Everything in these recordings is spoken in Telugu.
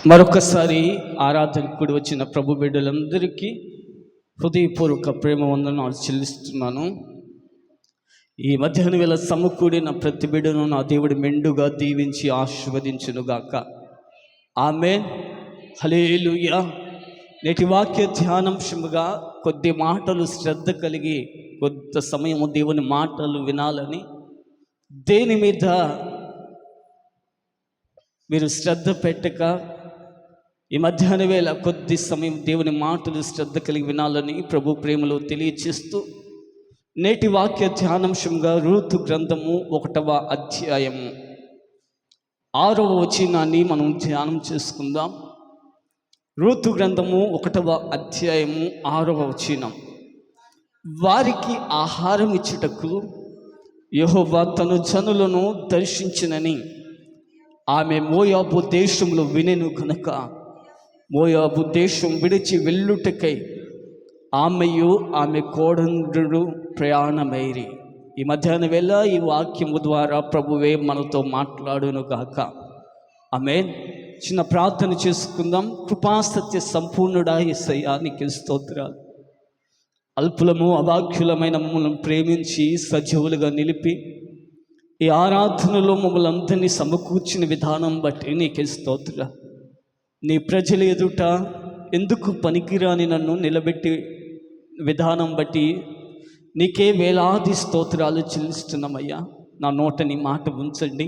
మరొకసారి ఆరాధనకు కూడి వచ్చిన ప్రభు బిడ్డలందరికీ హృదయపూర్వక ప్రేమ వందనాలు చెల్లిస్తున్నాను. ఈ మధ్యాహ్నం వేళ సమకూడిన ప్రతి బిడ్డను నా దేవుడు మెండుగా దీవించి ఆశీర్వదించునుగాక. ఆమేన్, హల్లెలూయా. నేటి వాక్య ధ్యానాంశముగా కొద్ది మాటలు శ్రద్ధ కలిగి కొంత సమయము దేవుని మాటలు వినాలని, దేని మీద మీరు శ్రద్ధ పెట్టక ఈ మధ్యాహ్న వేళ కొద్ది సమయం దేవుని మాటలు శ్రద్ధ కలిగి వినాలని ప్రభు ప్రేమలో తెలియచేస్తూ, నేటి వాక్య ధ్యానాంశంగా రూతు గ్రంథము 1వ అధ్యాయము 6వ వచనాన్ని మనం ధ్యానం చేసుకుందాం. రూతు గ్రంథము 1వ అధ్యాయము 6వ వచనం. వారికి ఆహారం ఇచ్చుటకు యెహోవా తన జనులను దర్శించినని ఆమె మోయాబు దేశంలో వినెను గనుక మోయాబు దేశం విడిచి వెళ్ళుటకై ఆమెయు ఆమె కోడండ్రుడు ప్రయాణమైరి. ఈ మధ్యాహ్న వేళ ఈ వాక్యము ద్వారా ప్రభువే మనతో మాట్లాడును గాక. ఆమేన్. చిన్న ప్రార్థన చేసుకుందాం. కృపాసత్య సంపూర్ణుడా యేసయ్యా, నీకు స్తోత్రాలు. అల్పులము అభాగ్యులమైన మమ్మల్ని ప్రేమించి సజీవులుగా నిలిపి ఈ ఆరాధనలో మమ్మల్ని అందరినీ సమకూర్చిన విధానం బట్టి నీకే స్తోత్రాలు. నీ ప్రజల ఎదుట ఎందుకు పనికిరాని నన్ను నిలబెట్టి విధానం బట్టి నీకే వేలాది స్తోత్రాలు చెల్లిస్తున్నామయ్యా. నా నోట నీ మాట ఉంచండి.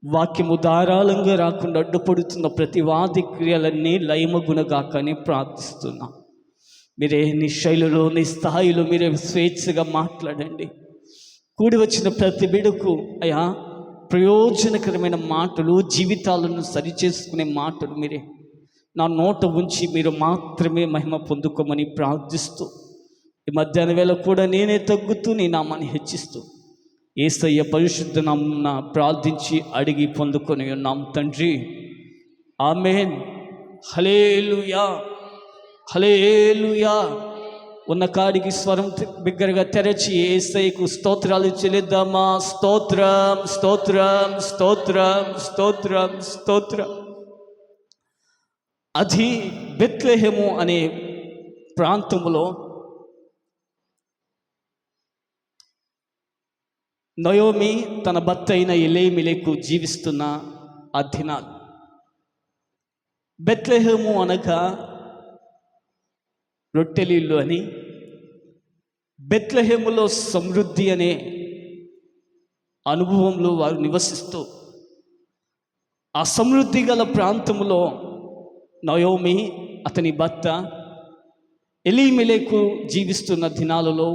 వాక్యము ధారాళంగా రాకుండా అడ్డుపడుతున్న ప్రతి వాది క్రియలన్నీ లయమగునగాకని ప్రార్థిస్తున్నా. మీరే నీ శైలిలో నీ స్థాయిలో మీరే స్వేచ్ఛగా మాట్లాడండి. కూడి వచ్చిన ప్రతి బిడ్డకు అయ్యా ప్రయోజనకరమైన మాటలు, జీవితాలను సరిచేసుకునే మాటలు మీరే నా నోట ఉంచి మీరు మాత్రమే మహిమ పొందుకోమని ప్రార్థిస్తూ, ఈ మధ్యాహ్న వేళ కూడా నేనే తగ్గుతూ నీ నామాన్ని హెచ్చిస్తూ యేసయ్య పరిశుద్ధ నామమున ప్రార్థించి అడిగి పొందుకొని ఉన్నాం తండ్రి. ఆమేన్, హల్లెలూయా, హల్లెలూయా. ఉన్న కాడికి స్వరం బిగ్గరగా తెరచి యేసయ్యకు స్తోత్రాలు చెల్లిద్దామా. స్తోత్రం, స్తోత్రం, స్తోత్రం, స్తోత్రం, స్తోత్రం. అది బెత్లెహేము అనే ప్రాంతంలో నయోమి తన భర్త అయిన ఎలీమెలెకు జీవిస్తున్న ఆ దినాలు. బెత్లెహేము అనగా రొట్టెలిల్లు అని, బెత్లెహేములో సమృద్ధి అనే అనుభవంలో వారు నివసిస్తూ ఆ సమృద్ధి గల ప్రాంతంలో నయోమి అతని భర్త ఎలీమెలెకు జీవిస్తున్న దినాలలో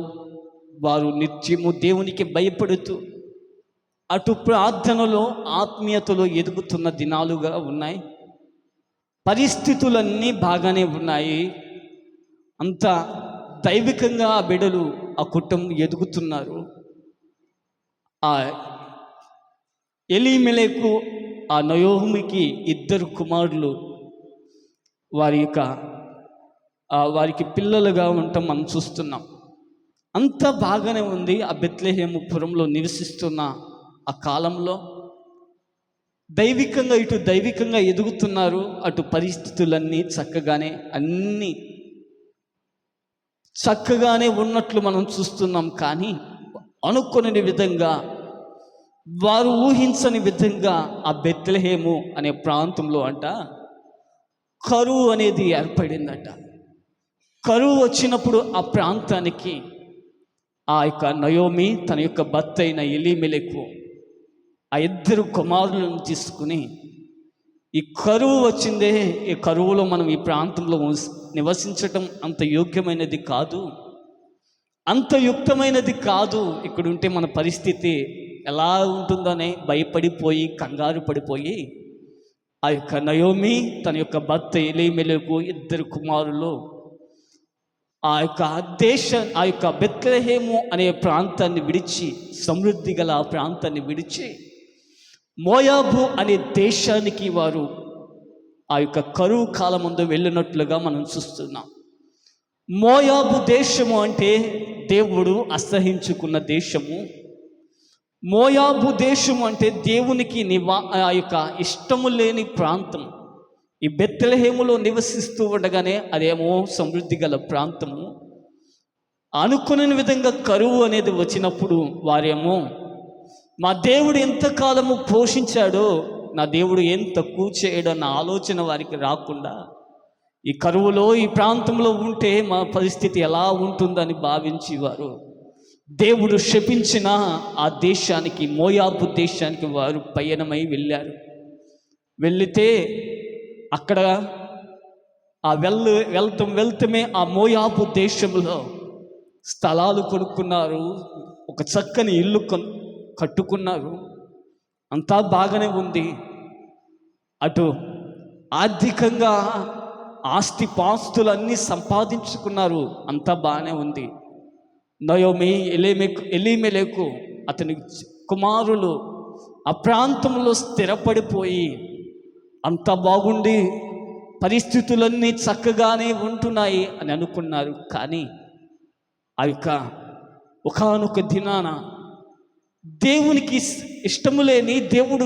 వారు నిత్యము దేవునికి భయపడుతూ అటు ప్రార్థనలో ఆత్మీయతలో ఎదుగుతున్న దినాలుగా ఉన్నాయి. పరిస్థితులన్నీ బాగానే ఉన్నాయి. అంత దైవికంగా ఆ బిడ్డలు ఆ కుటుంబం ఎదుగుతున్నారు. ఆ ఎలీమెలెకు ఆ నయోమికి 2 కుమారులు వారికి పిల్లలుగా ఉండటం మనం చూస్తున్నాం. అంత బాగానే ఉంది. ఆ బెత్లెహేము పురంలో నివసిస్తున్న ఆ కాలంలో దైవికంగా ఇటు దైవికంగా ఎదుగుతున్నారు, అటు పరిస్థితులన్నీ అన్నీ చక్కగానే ఉన్నట్లు మనం చూస్తున్నాం. కానీ అనుకోని విధంగా, వారు ఊహించని విధంగా ఆ బెత్లెహేము అనే ప్రాంతంలో కరువు అనేది ఏర్పడిందట. కరువు వచ్చినప్పుడు ఆ ప్రాంతానికి ఆ యొక్క నయోమి తన యొక్క భర్త అయిన ఎలీమెలెకు ఆ 2 కుమారులను తీసుకుని, ఈ కరువు వచ్చిందే, ఈ కరువులో మనం ఈ ప్రాంతంలో నివసించటం అంత యోగ్యమైనది కాదు, అంత యుక్తమైనది కాదు, ఇక్కడ ఉంటే మన పరిస్థితి ఎలా ఉంటుందనే భయపడిపోయి కంగారు పడిపోయి ఆ యొక్క నయోమి తన యొక్క భర్త ఎలీమెలెకు 2 కుమారులు ఆ యొక్క బెత్లెహేము అనే ప్రాంతాన్ని విడిచి, సమృద్ధి గల ఆ ప్రాంతాన్ని విడిచి మోయాబు అనే దేశానికి వారు ఆ యొక్క కరువు కాలం ముందు వెళ్ళినట్లుగా మనం చూస్తున్నాం. మోయాబు దేశము అంటే దేవుడు అసహించుకున్న దేశము. మోయాబు దేశం అంటే దేవునికి ఆ యొక్క ఇష్టము లేని ప్రాంతం. ఈ బెత్లెహేములో నివసిస్తూ ఉండగానే అదేమో సమృద్ధి గల ప్రాంతము. అనుకునే విధంగా కరువు అనేది వచ్చినప్పుడు వారేమో మా దేవుడు ఎంతకాలము పోషించాడో నా దేవుడు ఏం తక్కువ చేయడో అన్న ఆలోచన వారికి రాకుండా ఈ కరువులో ఈ ప్రాంతంలో ఉంటే మా పరిస్థితి ఎలా ఉంటుందని భావించి వారు దేవుడు శపించిన ఆ దేశానికి, మోయాబు దేశానికి వారు పయనమై వెళ్ళారు. వెళితే అక్కడ ఆ వెళ్తమే ఆ మోయాబు దేశంలో స్థలాలు కొనుక్కున్నారు, ఒక చక్కని ఇల్లు కట్టుకున్నారు. అంతా బాగానే ఉంది. అటు ఆర్థికంగా ఆస్తిపాస్తులన్నీ సంపాదించుకున్నారు, అంతా బాగానే ఉంది. నయోమి, ఎలీమెలెకు అతని కుమారులు ఆ ప్రాంతంలో స్థిరపడిపోయి అంత బాగుండి పరిస్థితులన్నీ చక్కగానే ఉంటున్నాయి అని అనుకున్నారు. కానీ ఆ యొక్క ఒకానొక దినాన దేవునికి ఇష్టము లేని, దేవుడు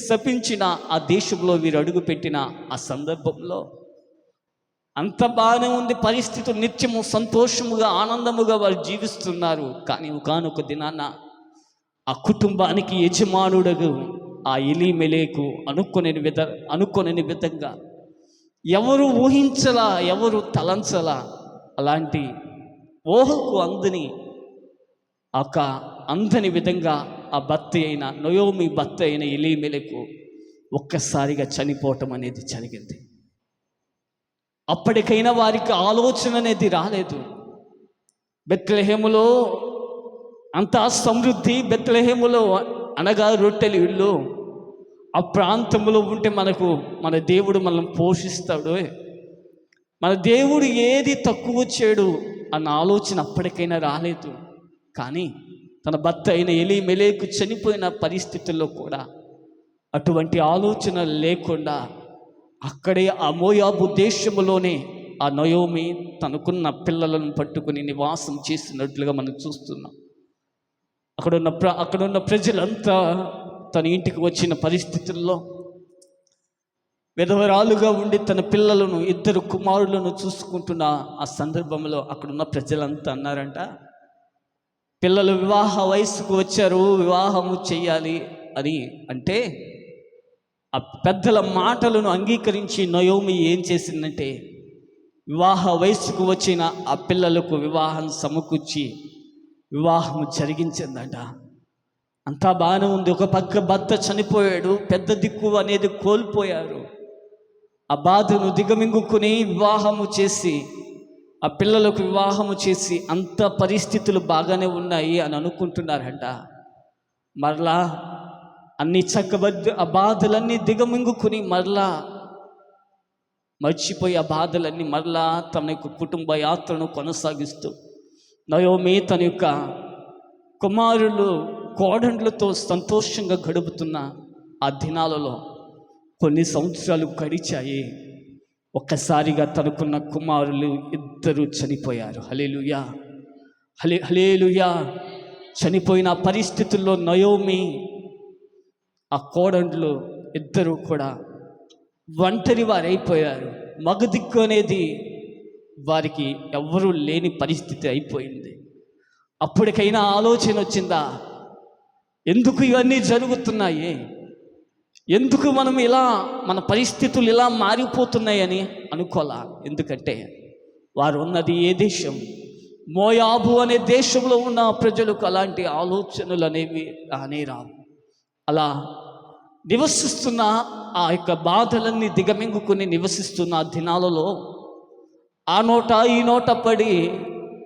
శపించిన ఆ దేశంలో వీరు అడుగుపెట్టిన ఆ సందర్భంలో అంత బాగానే ఉంది పరిస్థితులు, నిత్యము సంతోషముగా ఆనందముగా వారు జీవిస్తున్నారు. కానీ ఒకానొక దినాన ఆ కుటుంబానికి యజమానుడు ఆ ఎలీమెలెకు అనుకొనని విధంగా ఎవరు ఊహించలా, ఎవరు తలంచలా, అలాంటి ఊహకు అందని విధంగా ఆ నయోమి భర్త అయిన ఎలీమెలెకు ఒక్కసారిగా చనిపోవటం అనేది జరిగింది. అప్పటికైనా వారికి ఆలోచన అనేది రాలేదు. బెత్లెహేములో అంతా సమృద్ధి, బెత్లెహేములో అనగా రొట్టెలు ఇల్లు, ఆ ప్రాంతంలో ఉంటే మన దేవుడు మనల్ని పోషిస్తాడు, మన దేవుడు ఏది తక్కువ చేయడు అన్న ఆలోచన అప్పటికైనా రాలేదు. కానీ తన భర్త అయిన ఎలీమెలెకు చనిపోయిన పరిస్థితుల్లో కూడా అటువంటి ఆలోచన లేకుండా అక్కడే ఆ మోయాబు దేశములోనే ఆ నయోమి తనకున్న పిల్లలను పట్టుకుని నివాసం చేసినట్లుగా మనం చూస్తున్నాం. అక్కడున్న ప్రజలంతా తన ఇంటికి వచ్చిన పరిస్థితుల్లో విధవరాలుగా ఉండి తన పిల్లలను, 2 కుమారులను చూసుకుంటున్న ఆ సందర్భంలో అక్కడున్న ప్రజలంతా అన్నారంట, పిల్లలు వివాహ వయసుకు వచ్చారు, వివాహము చెయ్యాలి అని అంటే ఆ పెద్దల మాటలను అంగీకరించి నయోమి ఏం చేసిందంటే వివాహ వయసుకు వచ్చిన ఆ పిల్లలకు వివాహం సమకూర్చి వివాహం జరిగించిందట. అంతా బాగానే ఉంది. ఒక పక్క భర్త చనిపోయాడు, పెద్ద దిక్కు అనేది కోల్పోయారు. ఆ బాధను దిగమింగుకుని వివాహము చేసి ఆ పిల్లలకు వివాహము చేసి అంత పరిస్థితులు బాగానే ఉన్నాయి అని అనుకుంటున్నారంట. మరలా అన్ని చక్కబద్దు ఆ బాధలన్నీ దిగమింగుకుని మర్చిపోయి ఆ బాధలన్నీ మరలా తన యొక్క కుటుంబ యాత్రను కొనసాగిస్తూ నయోమి తన యొక్క కుమారులు, కోడండ్లతో సంతోషంగా గడుపుతున్న ఆ దినాలలో కొన్ని సంవత్సరాలు గడిచాయి. ఒక్కసారిగా తనకున్న కుమారులు 2 చనిపోయారు. హల్లెలూయా, హల్లెలూయా. చనిపోయిన పరిస్థితుల్లో నయోమి, ఆ కోడళ్ళు 2 కూడా ఒంటరి వారైపోయారు. మగదిక్కు అనేది వారికి ఎవ్వరూ లేని పరిస్థితి అయిపోయింది. అప్పటికైనా ఆలోచన వచ్చిందా, ఎందుకు ఇవన్నీ జరుగుతున్నాయి, ఎందుకు మన పరిస్థితులు ఇలా మారిపోతున్నాయని అనుకోలా. ఎందుకంటే వారు ఉన్నది ఏ దేశం, మోయాబు అనే దేశంలో ఉన్న ప్రజలకు అలాంటి ఆలోచనలు అనేవి రానే రావు. అలా నివసిస్తున్న ఆ యొక్క బాధలన్నీ దిగమింగుకుని నివసిస్తున్న దినాలలో ఆ నోట ఈ నోట పడి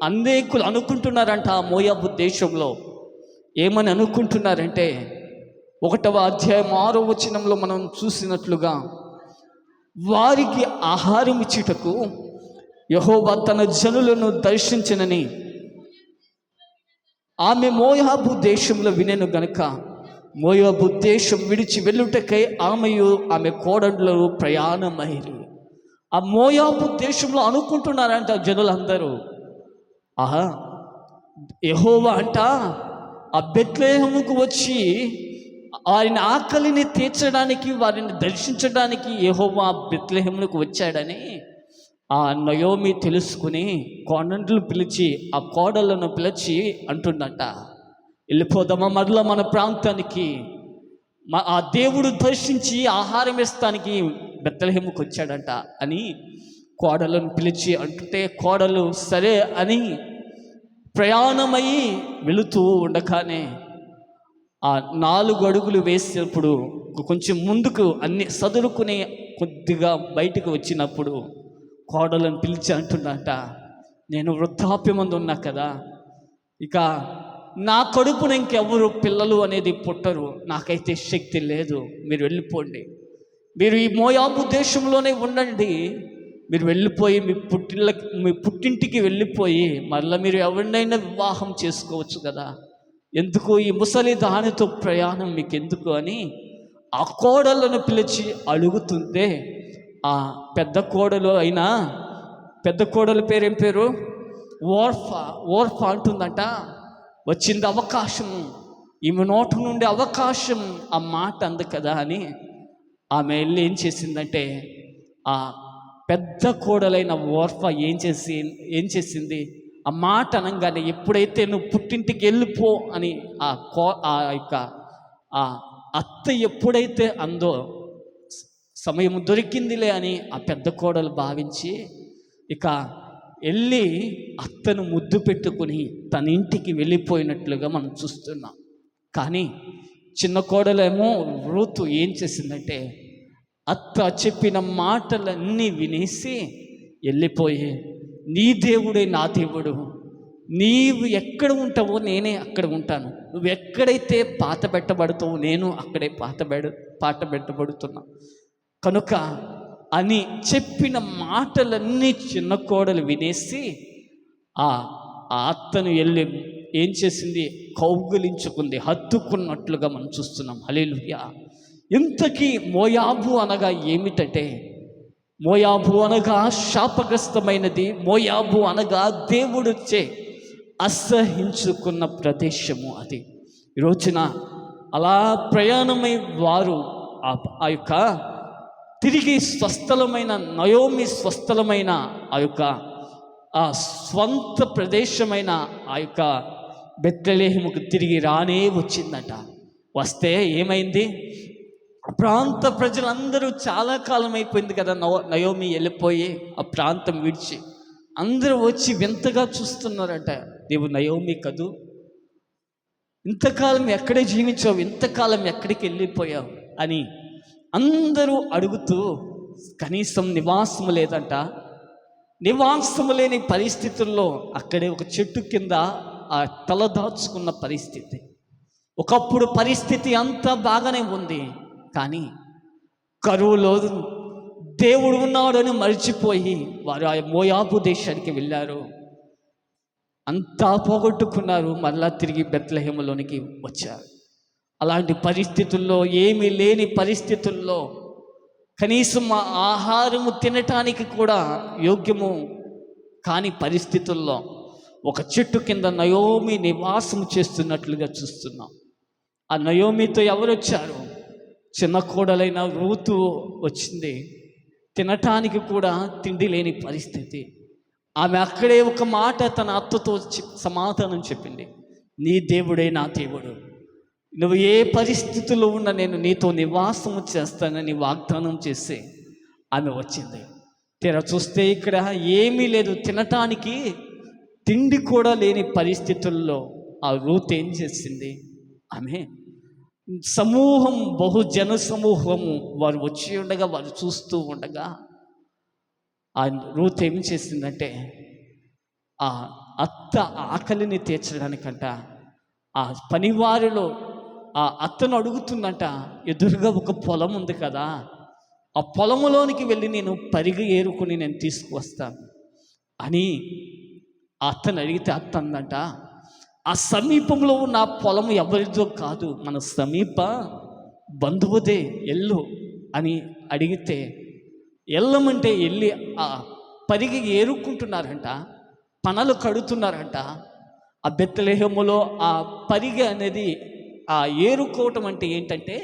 అనేకులు అనుకుంటున్నారంట. ఆ మోయాబు దేశంలో ఏమని అనుకుంటున్నారంటే 1వ అధ్యాయం 6వ వచనంలో మనం చూసినట్లుగా వారికి ఆహారం ఇచ్చుటకు యెహోవా తన జనులను దర్శించినని ఆమె మోయాబు దేశంలో వినెను గనుక మోయాబు దేశం విడిచి వెళ్ళుటకై ఆమెయు ఆమె కోడళ్ళు ప్రయాణమైరి. ఆ మోయాబు దేశంలో అనుకుంటున్నారంట జనులందరూ, యెహోవా అంట ఆ బెత్లెహేముకు వచ్చి వారిని ఆకలిని తీర్చడానికి, వారిని దర్శించడానికి యెహోవా బెత్లెహేమునకు వచ్చాడని ఆ నయోమి తెలుసుకుని కోడళ్ళను పిలిచి, ఆ కోడళ్ళను పిలిచి అంటుందట, వెళ్ళిపోదామా మరలా మన ప్రాంతానికి, ఆ దేవుడు దర్శించి ఆహారం ఇస్తానికి బెత్లెహేముకు వచ్చాడట అని కోడలను పిలిచి అంటుంటే, కోడలు సరే అని ప్రయాణమయ్యి వెళుతూ ఉండగానే ఆ 4 అడుగులు వేసినప్పుడు కొంచెం ముందుకు అన్ని సదురుకుని కొద్దిగా బయటకు వచ్చినప్పుడు కోడలను పిలిచి అంటున్నట, నేను వృద్ధాప్యమందు ఉన్నా కదా, ఇక నా కడుపున ఇంకెవరు పిల్లలు అనేది పుట్టరు, నాకైతే శక్తి లేదు, మీరు వెళ్ళిపోండి, మీరు ఈ మోయాబు దేశంలోనే ఉండండి, మీరు వెళ్ళిపోయి మీ పుట్టింటికి వెళ్ళిపోయి మళ్ళీ మీరు ఎవరినైనా వివాహం చేసుకోవచ్చు కదా, ఎందుకు ఈ ముసలి దానితో ప్రయాణం మీకు ఎందుకు అని ఆ కోడలను పిలిచి అడుగుతుంటే, ఆ పెద్ద కోడలు పేరేం పేరు, ఓర్ఫా అంటుందంట, వచ్చింది అవకాశం, ఈమె నోటి నుండి అవకాశం, ఆ మాట అంది కదా అని ఆమె వెళ్ళి ఏం చేసిందంటే, ఆ పెద్ద కోడలైన ఓర్ఫా ఏం చేసింది, ఆ మాట అనగానే ఎప్పుడైతే నువ్వు పుట్టింటికి వెళ్ళిపో అని ఆ యొక్క ఆ అత్త ఎప్పుడైతే అందో, సమయం దొరికిందిలే అని ఆ పెద్ద కోడలు భావించి ఇక వెళ్ళి అత్తను ముద్దు పెట్టుకుని తన ఇంటికి వెళ్ళిపోయినట్లుగా మనం చూస్తున్నాం. కానీ చిన్న కోడలేమో రూతు ఏం చేసిందంటే, అత్త చెప్పిన మాటలన్నీ వినేసి వెళ్ళిపోయి, నీ దేవుడే నా దేవుడు, నీవు ఎక్కడ ఉంటావో నేనే అక్కడ ఉంటాను, నువ్వు ఎక్కడైతే పాత పెట్టబడతావో నేను అక్కడే పాత పెట్టబడుతున్నా కనుక అని చెప్పిన మాటలన్నీ చిన్న కోడలు వినేసి ఆ అత్తను వెళ్ళి ఏం చేసింది, కౌగిలించుకుంది, హత్తుకున్నట్లుగా మనం చూస్తున్నాం. హల్లెలూయా. ఇంతకీ మోయాబు అనగా ఏమిటంటే, మోయాబు అనగా శాపగ్రస్తమైనది, మోయాబు అనగా దేవుడిచ్చే అసహించుకున్న ప్రదేశము అది. ఈ రోజున అలా ప్రయాణమై వారు ఆ యొక్క తిరిగి స్వస్థలమైన నయోమి స్వస్థలమైన ఆ యొక్క ఆ స్వంత ప్రదేశమైన ఆ యొక్క బెత్లెహేముకు తిరిగి రానే వచ్చిందట. వస్తే ఏమైంది, ప్రాంత ప్రజలందరూ చాలా కాలం అయిపోయింది కదా నయోమి వెళ్ళిపోయి ఆ ప్రాంతం విడిచి, అందరూ వచ్చి వింతగా చూస్తున్నారట, నీవు నయోమి కదూ, ఇంతకాలం ఎక్కడే జీవించావు, ఇంతకాలం ఎక్కడికి వెళ్ళిపోయావు అని అందరూ అడుగుతూ, కనీసం నివాసము లేదంట. నివాసము లేని పరిస్థితుల్లో అక్కడే ఒక చెట్టు కింద ఆ తల దాచుకున్న పరిస్థితి. ఒకప్పుడు పరిస్థితి అంతా బాగానే ఉంది, కానీ కరువులో దేవుడు ఉన్నాడని మర్చిపోయి వారు ఆ మోయాబు దేశానికి వెళ్ళారు, అంతా పోగొట్టుకున్నారు, మళ్ళా తిరిగి బెత్లెహేములోనికి వచ్చారు. అలాంటి పరిస్థితుల్లో, ఏమీ లేని పరిస్థితుల్లో, కనీసం ఆహారము తినటానికి కూడా యోగ్యము కాని పరిస్థితుల్లో ఒక చెట్టు కింద నయోమి నివాసం చేస్తున్నట్లుగా చూస్తున్నాం. ఆ నయోమితో ఎవరు వచ్చారు, చిన్న కోడలైన రూతు వచ్చింది. తినటానికి కూడా తిండి లేని పరిస్థితి. ఆమె అక్కడే ఒక మాట తన అత్తతో సమాధానం చెప్పింది, నీ దేవుడే నా దేవుడు, నువ్వు ఏ పరిస్థితుల్లో ఉన్నా నేను నీతో నివాసము చేస్తానని వాగ్దానం చేసి ఆమె వచ్చింది. తెర చూస్తే ఇక్కడ ఏమీ లేదు, తినటానికి తిండి కూడా లేని పరిస్థితుల్లో ఆ రూత్ ఏం చేసింది, ఆమె సమూహం, బహుజన సమూహము వారు వచ్చి ఉండగా, వారు చూస్తూ ఉండగా ఆ రూత్ ఏం చేసిందంటే, ఆ అత్త ఆకలిని తీర్చడానికంట ఆ పనివారిలో ఆ అత్తను అడుగుతుందంట, ఎదురుగా ఒక పొలం ఉంది కదా, ఆ పొలములోనికి వెళ్ళి నేను పరిగి ఏరుకుని నేను తీసుకువస్తాను అని ఆ అత్తను అడిగితే, అత్త అందంట, ఆ సమీపంలో ఉన్న పొలము ఎవరిదో కాదు, మన సమీప బంధువుదే, ఎల్లు అని అడిగితే, ఎల్లమంటే వెళ్ళి ఆ పరిగి ఏరుకుంటున్నారంట, పనలు కడుతున్నారంట. ఆ బెత్లెహేములో ఆ పరిగె అనేది ఆ ఏరుకోవటం అంటే ఏంటంటే,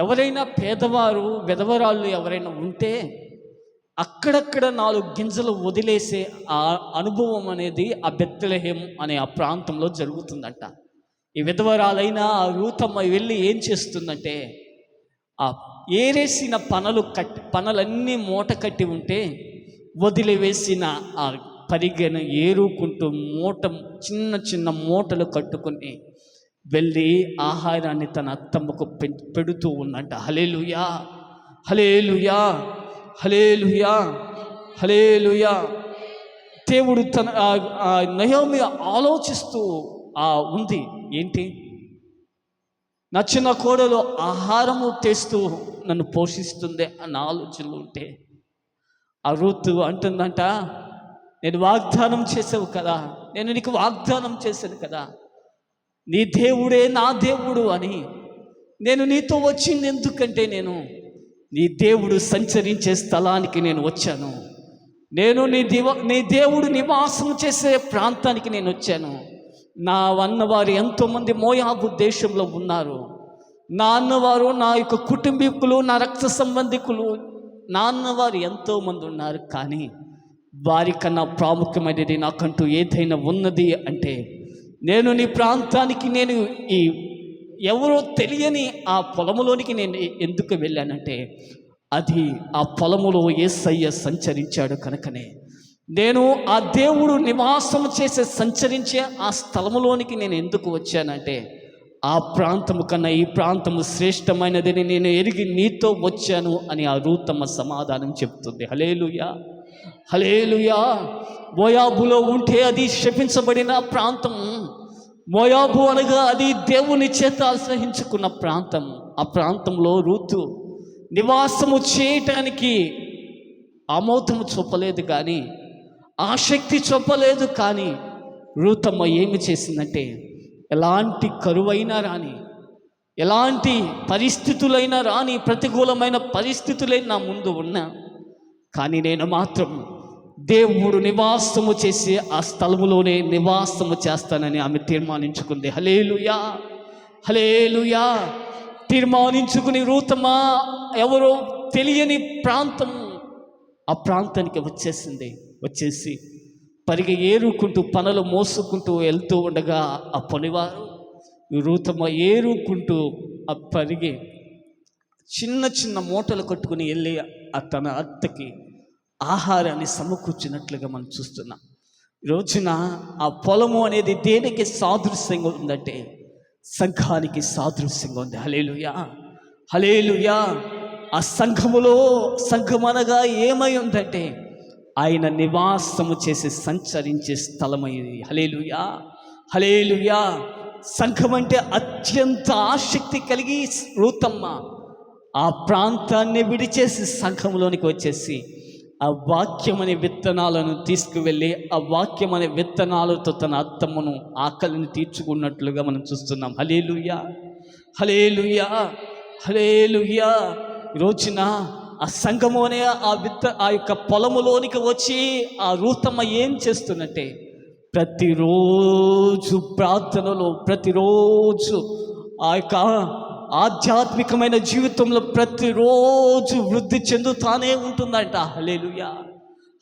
ఎవరైనా పేదవారు విధవరాళ్ళు ఎవరైనా ఉంటే అక్కడక్కడ 4 గింజలు వదిలేసే ఆ అనుభవం అనేది ఆ బెత్లెహేం అనే ఆ ప్రాంతంలో జరుగుతుందంట. ఈ విధవరాలైన ఆ రూతమ్మ వెళ్ళి ఏం చేస్తుందంటే, ఆ ఏరేసిన పనలన్నీ మూట కట్టి ఉంటే వదిలివేసిన ఆ పరిగెను ఏరుకుంటూ చిన్న చిన్న మూటలు కట్టుకొని వెళ్ళి ఆహారాన్ని తన అత్తమ్మకు పెడుతూ ఉందంట. హల్లెలూయా, హల్లెలూయా, హల్లెలూయా, హల్లెలూయా. దేవుడు తన నయోమి ఆలోచిస్తూ ఉంది, ఏంటి, నా చిన్న కోడలు ఆహారము తెస్తూ నన్ను పోషిస్తుంది అన్న ఆలోచనలు ఉంటే, ఆ రూతు అంటుందంట, నేను వాగ్దానం చేసావు కదా, నేను నీకు వాగ్దానం చేశాను కదా, నీ దేవుడే నా దేవుడు అని. నేను నీతో వచ్చింది ఎందుకంటే, నేను నీ దేవుడు సంచరించే స్థలానికి నేను వచ్చాను. నేను నీ దేవుడు నివాసం చేసే ప్రాంతానికి నేను వచ్చాను. నా అన్నవారు ఎంతోమంది మోయాబు దేశంలో ఉన్నారు. నా అన్నవారు, నా యొక్క కుటుంబీకులు, నా రక్త సంబంధికులు, నా అన్నవారు ఎంతోమంది ఉన్నారు. కానీ వారికన్నా ప్రాముఖ్యమైనది నాకంటూ ఏదైనా ఉన్నది అంటే, నేను నీ ప్రాంతానికి, నేను ఈ ఎవరో తెలియని ఆ పొలములోనికి నేను ఎందుకు వెళ్ళానంటే, అది ఆ పొలములో యేసయ్య సంచరించాడు కనుకనే. నేను ఆ దేవుడు నివాసం చేసే సంచరించే ఆ స్థలములోనికి నేను ఎందుకు వచ్చానంటే, ఆ ప్రాంతము కన్నా ఈ ప్రాంతము శ్రేష్టమైనదని నేను ఎరిగి నీతో వచ్చాను అని ఆ రూతమ్మ సమాధానం చెప్తుంది. హల్లెలూయా, హల్లెలూయా. మోయాబులో ఉంటే అది శపించబడిన ప్రాంతం. మోయాబు అనగా అది దేవుని చేత అసహించుకున్న ప్రాంతం. ఆ ప్రాంతంలో రూతు నివాసము చేయటానికి ఆమోదము చూపలేదు, కానీ ఆసక్తి చూపలేదు. కానీ రూతమ్మ ఏమి చేసిందంటే, ఎలాంటి కరువైనా రాని, ఎలాంటి పరిస్థితులైనా రాని, ప్రతికూలమైన పరిస్థితులైనా నా ముందు ఉన్నా, కానీ నేను మాత్రం దేవుడు నివాసము చేసి ఆ స్థలములోనే నివాసము చేస్తానని ఆమె తీర్మానించుకుంది. హల్లెలూయా, హల్లెలూయా. తీర్మానించుకుని రూతమ్మ ఎవరో తెలియని ప్రాంతం, ఆ ప్రాంతానికి వచ్చేసి పరిగె ఏరుకుంటూ పనులు మోసుకుంటూ వెళ్తూ ఉండగా, ఆ పనివారు రూతమ్మ ఏరుకుంటూ ఆ పరిగె చిన్న చిన్న మూటలు కట్టుకుని వెళ్ళి తన అత్తకి ఆహారాన్ని సమకూర్చినట్లుగా మనం చూస్తున్నాం. ఈ రోజున ఆ పొలము అనేది దేనికి సాదృశ్యంగా ఉందంటే, సంఘానికి సాదృశ్యంగా ఉంది. హల్లెలూయా, హల్లెలూయా. ఆ సంఘం అనగా ఏమై ఉందంటే, ఆయన నివాసము చేసి సంచరించే స్థలమైంది. హల్లెలూయా, హల్లెలూయా. సంఘం అంటే అత్యంత ఆసక్తి కలిగి రూతమ్మ ఆ ప్రాంతాన్ని విడిచేసి సంఘంలోనికి వచ్చేసి ఆ వాక్యం అనే విత్తనాలను తీసుకువెళ్ళి ఆ వాక్యం అనే విత్తనాలతో తన అత్తమ్మను ఆకలిని తీర్చుకున్నట్లుగా మనం చూస్తున్నాం. హల్లెలూయా, హల్లెలూయా, హల్లెలూయా. ఈ రోజున ఆ సంఘము అనే ఆ యొక్క పొలములోనికి వచ్చి ఆ రూతమ్మ ఏం చేస్తున్నట్టే, ప్రతిరోజు ప్రార్థనలో, ప్రతిరోజు ఆ యొక్క ఆధ్యాత్మికమైన జీవితంలో ప్రతిరోజు వృద్ధి చెందుతానే ఉంటుందంట. హల్లెలూయా,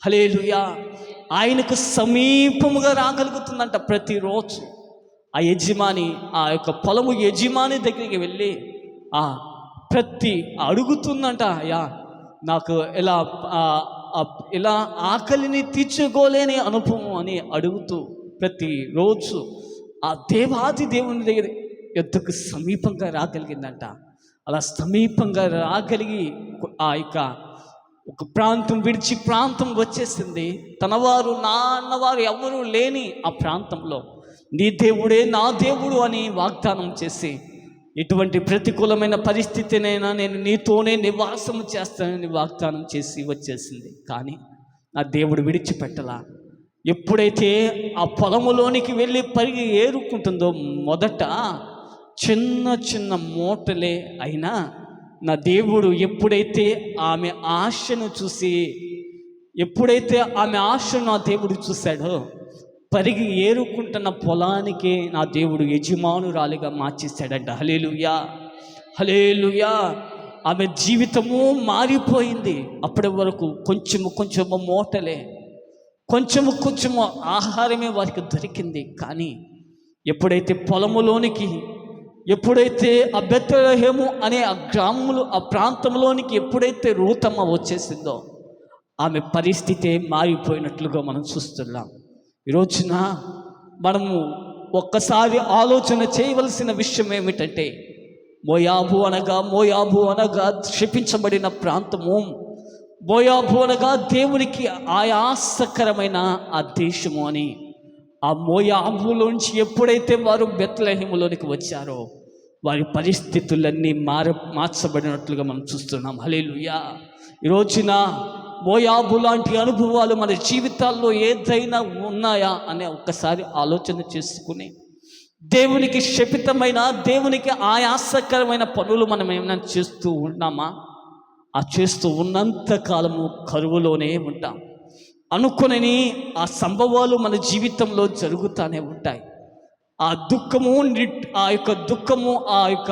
హల్లెలూయా. ఆయనకు సమీపముగా రాగలుగుతుందంట ప్రతిరోజు. ఆ యజమాని, ఆ యొక్క పొలము యజమాని దగ్గరికి వెళ్ళి అడుగుతుందంట, అయ్యా నాకు ఇలా ఆకలిని తీర్చుకోలేని అనుభవం అని అడుగుతూ ప్రతిరోజు ఆ దేవాది దేవుని దగ్గర ఎద్దుకు సమీపంగా రాగలిగిందంట. అలా సమీపంగా రాగలిగి ఆ యొక్క ఒక ప్రాంతం విడిచి ప్రాంతం వచ్చేసింది. తనవారు, నా అన్నవారు ఎవరూ లేని ఆ ప్రాంతంలో నీ దేవుడే నా దేవుడు అని వాగ్దానం చేసి, ఎటువంటి ప్రతికూలమైన పరిస్థితినైనా నేను నీతోనే నివాసం చేస్తానని వాగ్దానం చేసి వచ్చేసింది. కానీ నా దేవుడు విడిచిపెట్టలా. ఎప్పుడైతే ఆ పొలములోనికి వెళ్ళి పరిగి ఏరుకుంటుందో, మొదట చిన్న చిన్న మూటలే అయినా నా దేవుడు ఎప్పుడైతే ఆమె ఆశను నా దేవుడు చూశాడో, పరిగి ఏరుకుంటున్న పొలానికి నా దేవుడు యజమానురాలిగా మార్చేశాడంట. హల్లెలూయా, హల్లెలూయా. ఆమె జీవితము మారిపోయింది. అప్పటి వరకు కొంచెము మూటలే, కొంచెము ఆహారమే వారికి దొరికింది. కానీ ఎప్పుడైతే పొలములోనికి, ఎప్పుడైతే ఆ బెత్లెహేము అనే ఆ గ్రామములు, ఆ ప్రాంతంలోనికి ఎప్పుడైతే రూతమ్మ వచ్చేసిందో ఆమె పరిస్థితే మారిపోయినట్లుగా మనం చూస్తున్నాం. ఈరోజున మనము ఒక్కసారి ఆలోచన చేయవలసిన విషయం ఏమిటంటే, మోయాబు అనగా శపించబడిన ప్రాంతము, మోయాబు అనగా దేవునికి ఆయాసకరమైన ఆ దేశము అని. ఆ మోయాబులోంచి ఎప్పుడైతే వారు బెత్లెహేములోనికి వచ్చారో వారి పరిస్థితులన్నీ మార్చబడినట్లుగా మనం చూస్తున్నాం. హల్లెలూయా. ఈరోజున మోయాబు లాంటి అనుభవాలు మన జీవితాల్లో ఏదైనా ఉన్నాయా అని ఒక్కసారి ఆలోచన చేసుకుని, దేవునికి శపితమైన, దేవునికి ఆయాసకరమైన పనులు మనం ఏమైనా చేస్తూ ఉన్నామా? ఆ చేస్తూ ఉన్నంత కాలము కరువులోనే ఉంటాం. అనుకుని ఆ సంభవాలు మన జీవితంలో జరుగుతూనే ఉంటాయి. ఆ దుఃఖము, ఆ యొక్క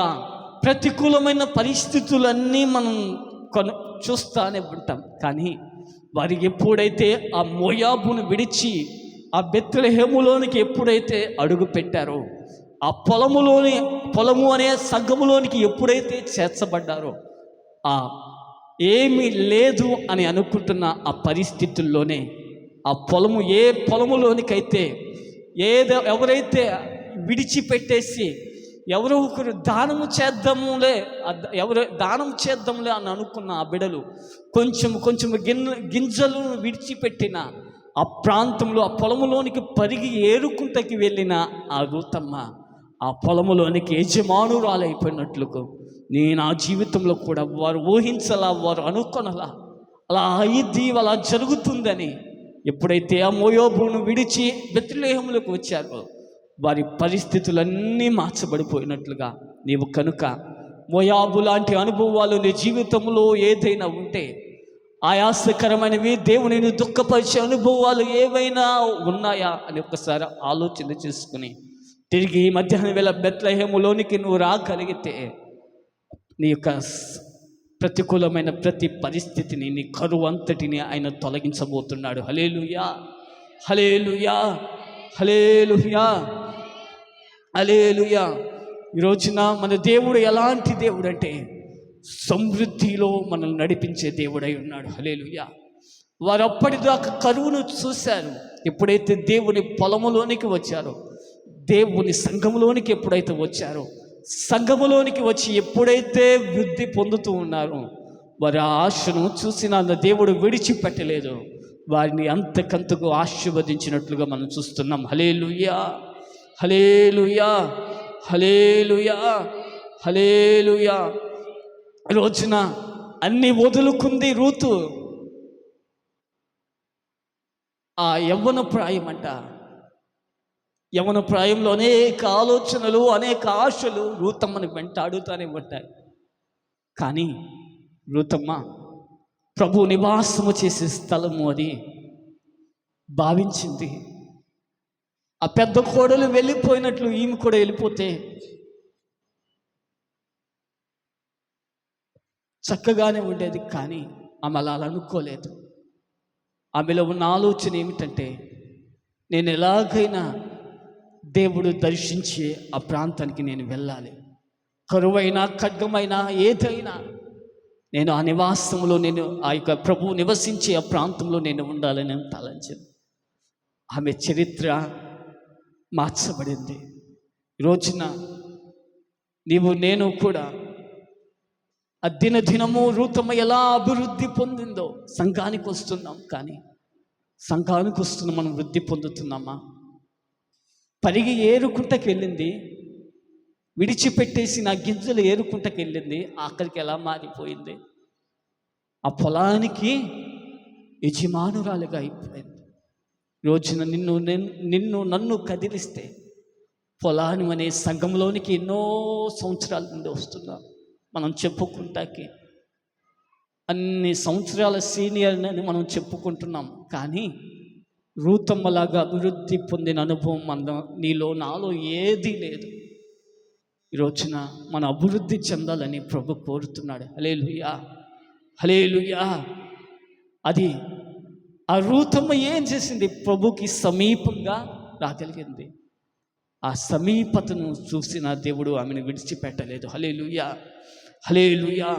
ప్రతికూలమైన పరిస్థితులన్నీ మనం చూస్తూనే ఉంటాం. కానీ వారు ఎప్పుడైతే ఆ మోయాబును విడిచి ఆ బెత్లెహేములోనికి ఎప్పుడైతే అడుగు పెట్టారో, ఆ పొలము అనే సంఘములోనికి ఎప్పుడైతే చేర్చబడ్డారో, ఆ ఏమీ లేదు అని అనుకుంటున్న ఆ పరిస్థితుల్లోనే ఆ పొలము, ఏ పొలములోనికైతే ఎవరైతే విడిచిపెట్టేసి ఎవరో ఒకరు దానం చేద్దాములే అని అనుకున్న ఆ బిడలు కొంచెం గింజలు విడిచిపెట్టిన ఆ ప్రాంతంలో, ఆ పొలములోనికి పరిగి ఏరుకుంటకి వెళ్ళిన ఆ రూతమ్మ ఆ పొలములోనికి యజమానురాలైపోయినట్లుగా నేను ఆ జీవితంలో కూడా వారు ఊహించలా, వారు అనుకొనలా, అలా అయ్యిద్ది, అలా జరుగుతుందని. ఎప్పుడైతే ఆ మోయాబును విడిచి బెత్లెహేములోకి వచ్చారో వారి పరిస్థితులన్నీ మార్చబడిపోయినట్లుగా. నీవు కనుక మోయాబు లాంటి అనుభవాలు నీ జీవితంలో ఏదైనా ఉంటే, ఆయాసకరమైనవి, దేవునిని దుఃఖపరిచే అనుభవాలు ఏవైనా ఉన్నాయా అని ఒక్కసారి ఆలోచన చేసుకుని తిరిగి మధ్యాహ్నం వేళ బెత్లెహేములోనికి నువ్వు రాగలిగితే నీ యొక్క ప్రతికూలమైన ప్రతి పరిస్థితిని, నీ కరువు అంతటిని ఆయన తొలగించబోతున్నాడు. హల్లెలూయా, హల్లెలూయా, హల్లెలూయా, హల్లెలూయా. ఈరోజున మన దేవుడు ఎలాంటి దేవుడు అంటే సమృద్ధిలో మనల్ని నడిపించే దేవుడై ఉన్నాడు. హల్లెలూయా. వారు అప్పటిదాకా కరువును చూశారు. ఎప్పుడైతే దేవుని పొలములోనికి వచ్చారో, దేవుని సంఘములోనికి ఎప్పుడైతే వచ్చారో, సంఘములోనికి వచ్చి ఎప్పుడైతే వృద్ధి పొందుతూ ఉన్నారో, వారి ఆశను చూసిన దేవుడు విడిచిపెట్టలేదు. వారిని అంతకంతకు ఆశీర్వదించినట్లుగా మనం చూస్తున్నాం. హల్లెలూయా, హల్లెలూయా, హల్లెలూయా, హల్లెలూయా. రోజున అన్ని వదులుకుంది రూతు. ఆ యవ్వన ప్రాయంలో అనేక ఆలోచనలు, అనేక ఆశలు రూతమ్మని వెంటాడుతూనే ఉంటాయి. కానీ రూతమ్మ ప్రభు నివాసము చేసే స్థలము అది భావించింది. ఆ పెద్ద కోడలు వెళ్ళిపోయినట్లు ఈమె కూడా వెళ్ళిపోతే చక్కగానే ఉండేది. కానీ ఆమె అలా అనుకోలేదు. ఆమెలో ఉన్న ఆలోచన ఏమిటంటే, నేను ఎలాగైనా దేవుడు దర్శించే ఆ ప్రాంతానికి నేను వెళ్ళాలి. కరువైనా, ఖడ్గమైనా, ఏదైనా నేను ఆ నివాసంలో, నేను ఆ యొక్క ప్రభువు నివసించే ఆ ప్రాంతంలో నేను ఉండాలని తలంచింది. ఆమె చరిత్ర మార్చబడింది. రోజున నేను కూడా ఆ దినదినము రూతమ్మ ఎలా అభివృద్ధి పొందిందో సంఘానికి వస్తున్నాం. కానీ సంఘానికి వస్తున్న మనం వృద్ధి పొందుతున్నామా? పరిగి ఏరుకుంటకి వెళ్ళింది, విడిచిపెట్టేసి నా గింజలు ఏరుకుంటకి వెళ్ళింది. ఆఖరికి ఎలా మారిపోయింది? ఆ పొలానికి యజమానురాలుగా అయిపోయింది. రోజున నన్ను కదిలిస్తే పొలాను అనే సంఘంలోనికి ఎన్నో సంవత్సరాల నుండి వస్తున్నాం. మనం చెప్పుకుంటాకి అన్ని సంవత్సరాల సీనియర్ అని మనం చెప్పుకుంటున్నాం. కానీ రూతమ్మలాగా అభివృద్ధి పొందిన అనుభవం నీలో నాలో ఏదీ లేదు. ఈ రోజున మన అభివృద్ధి చెందాలని ప్రభు కోరుతున్నాడు. హల్లెలూయా, హల్లెలూయా. అది ఆ రూతమ్మ ఏం చేసింది? ప్రభుకి సమీపంగా రాగలిగింది. ఆ సమీపతను చూసిన దేవుడు ఆమెను విడిచిపెట్టలేదు. హల్లెలూయా, హల్లెలూయా.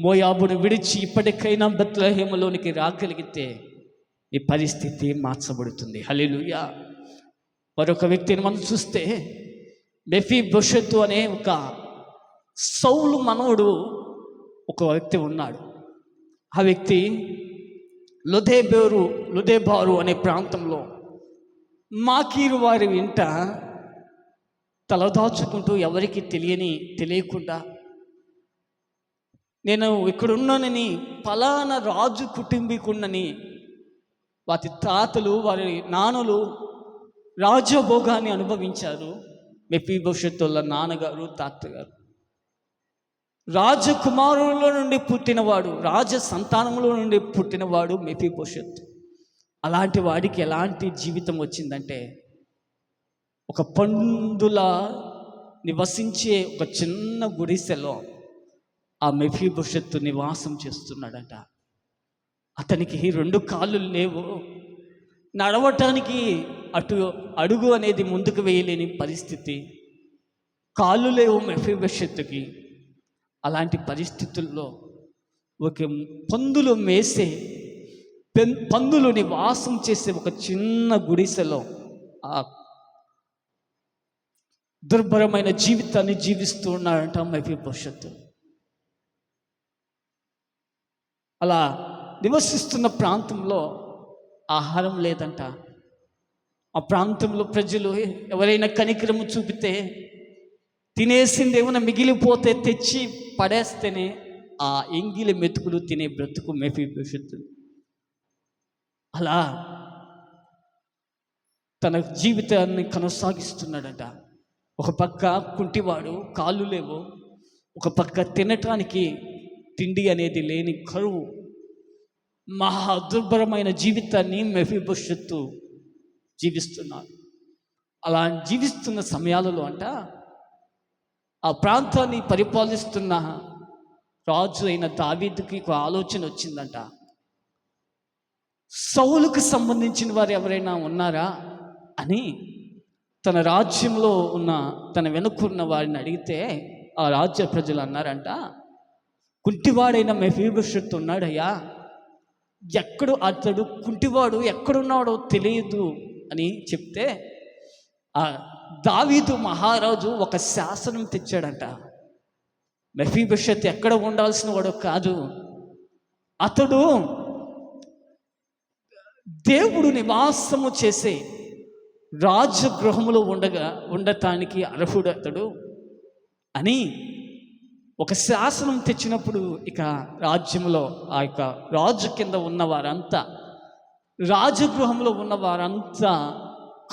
మోయాబును విడిచి ఇప్పటికైనా బెత్లెహేములోనికి రాగలిగితే ఈ పరిస్థితి మార్చబడుతుంది. హల్లెలూయా. మరొక వ్యక్తిని మనం చూస్తే మెఫీబోషెతు అనే ఒక సౌలు మనవడు ఒక వ్యక్తి ఉన్నాడు. ఆ వ్యక్తి లొదెబారు అనే ప్రాంతంలో మాకీరు వారి వెంట తలదాచుకుంటూ ఎవరికి తెలియకుండా నేను ఇక్కడున్నానని, ఫలానా రాజు కుటుంబీకున్నని, వారి తాతలు వారి నాన్నలు రాజభోగాన్ని అనుభవించారు. మెఫీబోషెతు వాళ్ళ నాన్నగారు తాతగారు రాజకుమారుల నుండి పుట్టినవాడు, రాజ సంతానంలో నుండి పుట్టినవాడు మెఫీబోషెతు. అలాంటి వాడికి ఎలాంటి జీవితం వచ్చిందంటే, ఒక పందుల నివసించే ఒక చిన్న గుడిసెలో ఆ మెఫీబోషెతు నివాసం చేస్తున్నాడట. అతనికి 2 కాళ్ళు లేవు, నడవటానికి అడుగు అనేది ముందుకు వేయలేని పరిస్థితి, కాళ్ళు లేవు మెఫీబోషెతుకి. అలాంటి పరిస్థితుల్లో ఒక పందులు నివాసం చేసే ఒక చిన్న గుడిసెలో ఆ దుర్భరమైన జీవితాన్ని జీవిస్తూ ఉన్నాడంట మెఫీబోషెతు. అలా నివసిస్తున్న ప్రాంతంలో ఆహారం లేదంట. ఆ ప్రాంతంలో ప్రజలు ఎవరైనా కనికరము చూపితే, తినేసింది ఏమైనా మిగిలిపోతే తెచ్చి పడేస్తేనే ఆ ఎంగిలి మెతుకులు తినే బ్రతుకు మెఫీబోషెతు. అలా తన జీవితాన్ని కొనసాగిస్తున్నాడట. ఒక పక్క కుంటివాడు, కాళ్ళు లేవు, ఒక పక్క తినటానికి తిండి అనేది లేని కరువు, మహా దుర్భరమైన జీవితాన్ని మెఫీబోషెతు జీవిస్తున్నాడు. అలా జీవిస్తున్న సమయాలలో అంట ఆ ప్రాంతాన్ని పరిపాలిస్తున్న రాజు అయిన దావీదుకి ఒక ఆలోచన వచ్చిందంట. సౌలుకు సంబంధించిన వారు ఎవరైనా ఉన్నారా అని తన రాజ్యంలో ఉన్న తన వెనుకున్న వారిని అడిగితే ఆ రాజ్య ప్రజలు అన్నారంట, కుంటివాడైన మెఫీబోషెతు ఉన్నాడయ్యా, అతడు కుంటివాడు ఎక్కడున్నాడో తెలియదు అని చెప్తే, ఆ దావీదు మహారాజు ఒక శాసనం తెచ్చాడంట. మెఫీబోషెతు ఎక్కడ ఉండాల్సిన వాడు కాదు, అతడు దేవుడు నివాసము చేసే రాజగృహములో ఉండటానికి అర్హుడు అతడు అని ఒక శాసనం తెచ్చినప్పుడు, ఇక రాజ్యంలో ఆ యొక్క రాజు కింద ఉన్నవారంతా, రాజగృహంలో ఉన్నవారంతా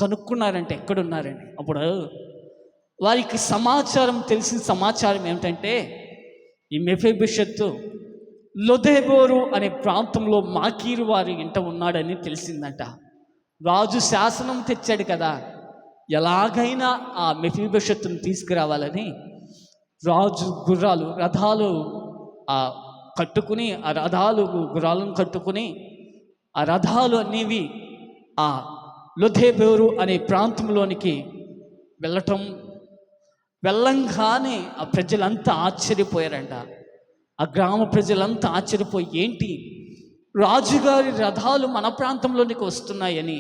కనుక్కున్నారంటే ఎక్కడున్నారని. అప్పుడు వారికి తెలిసిన సమాచారం ఏమిటంటే, ఈ మెఫీబోషెతు లొదెబారు అనే ప్రాంతంలో మాకీరు వారి ఇంట ఉన్నాడని తెలిసిందంట. రాజు శాసనం తెచ్చాడు కదా, ఎలాగైనా ఆ మెఫీబోషెతును తీసుకురావాలని రాజు రథాలు కట్టుకుని, గుర్రాలను కట్టుకుని ఆ రథాలు అనేవి ఆ లొదెబారు అనే ప్రాంతంలోనికి వెళ్ళంగానే ఆ ప్రజలంతా ఆశ్చర్యపోయారంట. ఆ గ్రామ ప్రజలంతా ఆశ్చర్యపోయి, ఏంటి రాజుగారి రథాలు మన ప్రాంతంలోనికి వస్తున్నాయని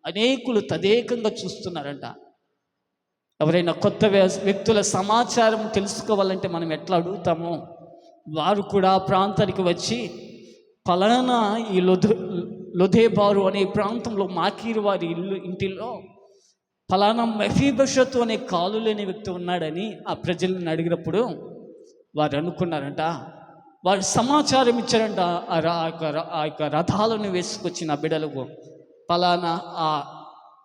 అనేకులు తదేకంగా చూస్తున్నారంట. ఎవరైనా కొత్త వ్యక్తుల సమాచారం తెలుసుకోవాలంటే మనం ఎట్లా అడుగుతామో, వారు కూడా ప్రాంతానికి వచ్చి ఫలానా ఈ లొదెబారు అనే ప్రాంతంలో మాకీరు వారి ఇంటిలో ఫలానా మెఫీబోషెతు అనే కాలు లేని వ్యక్తి ఉన్నాడని ఆ ప్రజలను అడిగినప్పుడు వారు అనుకున్నారంట, వారు సమాచారం ఇచ్చారంట. ఆ యొక్క రథాలను వేసుకొచ్చిన బిడలకు, ఫలానా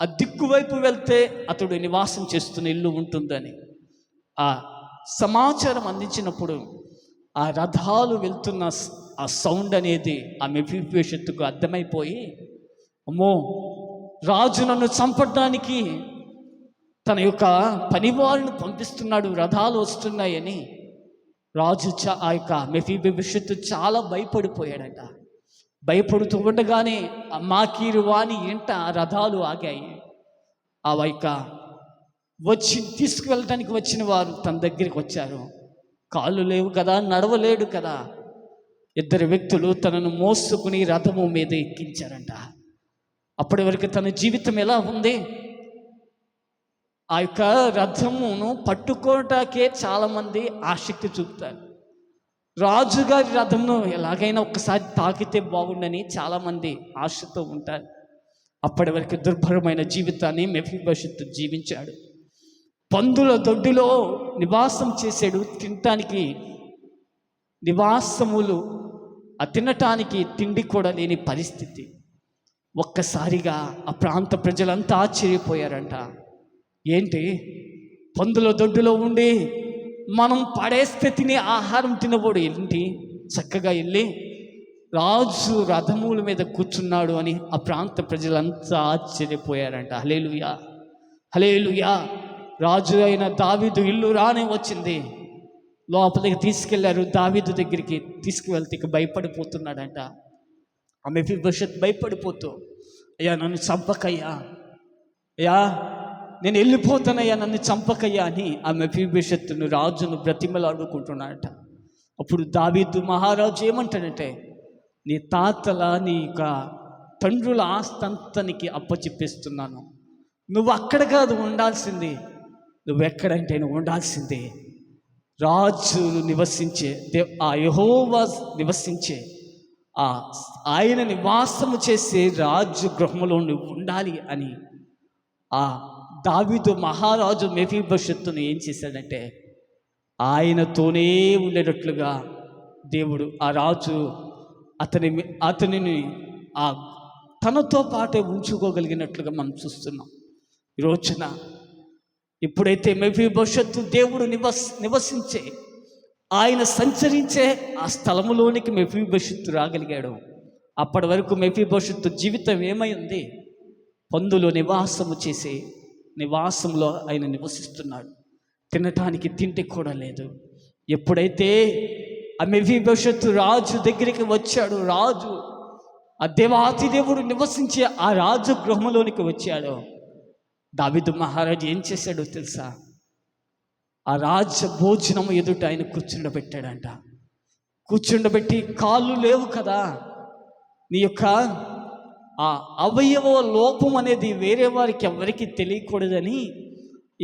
ఆ దిక్కు వైపు వెళ్తే అతడు నివాసం చేస్తున్న ఇల్లు ఉంటుందని ఆ సమాచారం అందించినప్పుడు, ఆ రథాలు వెళ్తున్న ఆ సౌండ్ అనేది ఆ మెఫీబోషెతుకు అర్థమైపోయి అమ్మో, రాజు నన్ను చంపడానికి తన యొక్క పనివారిని పంపిస్తున్నాడు, రథాలు వస్తున్నాయని రాజు ఆ యొక్క మెఫీబోషెతు చాలా భయపడిపోయాడట. భయపడుతూ ఉండగానే మాకీరు వాణి ఇంట రథాలు ఆగాయి. ఆ యొక్క తీసుకువెళ్ళటానికి వచ్చిన వారు తన దగ్గరికి వచ్చారు. కాళ్ళు లేవు కదా, నడవలేడు కదా. ఇద్దరు వ్యక్తులు తనను మోసుకుని రథము మీద ఎక్కించారంట. అప్పటి వరకు తన జీవితం ఎలా ఉంది? ఆ యొక్క రథమును పట్టుకోవటానికే చాలామంది ఆసక్తి చూపుతారు. రాజుగారి రథంను ఎలాగైనా ఒక్కసారి తాకితే బాగుండని చాలామంది ఆశతో ఉంటారు. అప్పటి వరకు దుర్భరమైన జీవితాన్ని మెఫీబోషెతు జీవించాడు. పందుల దొడ్డిలో నివాసం చేశాడు. తినటానికి నివాసములు, తినటానికి తిండి కూడా లేని పరిస్థితి. ఒక్కసారిగా ఆ ప్రాంత ప్రజలంతా ఆశ్చర్యపోయారంట. ఏంటి, పందుల దొడ్డులో ఉండి మనం పడేస్తే తినే ఆహారం తినబోడు ఏంటి, చక్కగా వెళ్ళి రాజు రథముల మీద కూర్చున్నాడు అని ఆ ప్రాంత ప్రజలంతా ఆశ్చర్యపోయారంట. హల్లెలూయా, హల్లెలూయా. రాజు అయిన దావీదు ఇల్లు రానే వచ్చింది. లోపలికి తీసుకెళ్లారు. దావీదు దగ్గరికి తీసుకువెళ్తే ఇక భయపడిపోతున్నాడంట. ఆ మెఫీబోషెతు భయపడిపోతూ, అయ్యా నన్ను చంపకయ్యా, అయ్యా నేను వెళ్ళిపోతానయ్యా, నన్ను చంపకయ్యా అని ఆ మెఫీబోషెతును రాజును బ్రతిమలాడుకుంటున్నాడట. అప్పుడు దావీదు మహారాజు ఏమంటాడంటే, నీ తాతల నీ యొక్క తండ్రుల ఆస్తంతనికి అప్పచెప్పేస్తున్నాను. నువ్వు అక్కడ కాదు ఉండాల్సింది, నువ్వెక్కడంటే నువ్వు ఉండాల్సిందే రాజు నివసించే ఆ యెహోవా నివసించే ఆయన నివాసము చేసే రాజు గృహములో నువ్వు ఉండాలి అని ఆ దావీదు మహారాజు మెఫీబోషెతును ఏం చేశాడంటే, ఆయనతోనే ఉండేటట్లుగా దేవుడు ఆ రాజు అతనిని తనతో పాటే ఉంచుకోగలిగినట్లుగా మనం చూస్తున్నాం. ఈ రోజున ఎప్పుడైతే మెఫీబోషెతు దేవుడు నివసించే, ఆయన సంచరించే ఆ స్థలములోనికి మెఫీబోషెతు రాగలిగాడు. అప్పటి వరకు మెఫీబోషెతు జీవితం ఏమైంది? పందులు నివాసము చేసే నివాసంలో ఆయన నివసిస్తున్నాడు. తినటానికి తిండి కూడా లేదు. ఎప్పుడైతే ఆ మెఫీబోషెతు రాజు దగ్గరికి వచ్చాడు, రాజు ఆ దేవాతి దేవుడు నివసించే ఆ రాజు గృహంలోనికి వచ్చాడు, దావీదు మహారాజు ఏం చేశాడో తెలుసా? ఆ రాజ భోజనం ఎదుట ఆయన కూర్చుండబెట్టాడంట. కూర్చుండబెట్టి, కాళ్ళు లేవు కదా, నీ యొక్క ఆ అవయవ లోపం అనేది వేరే వారికి ఎవరికి తెలియకూడదని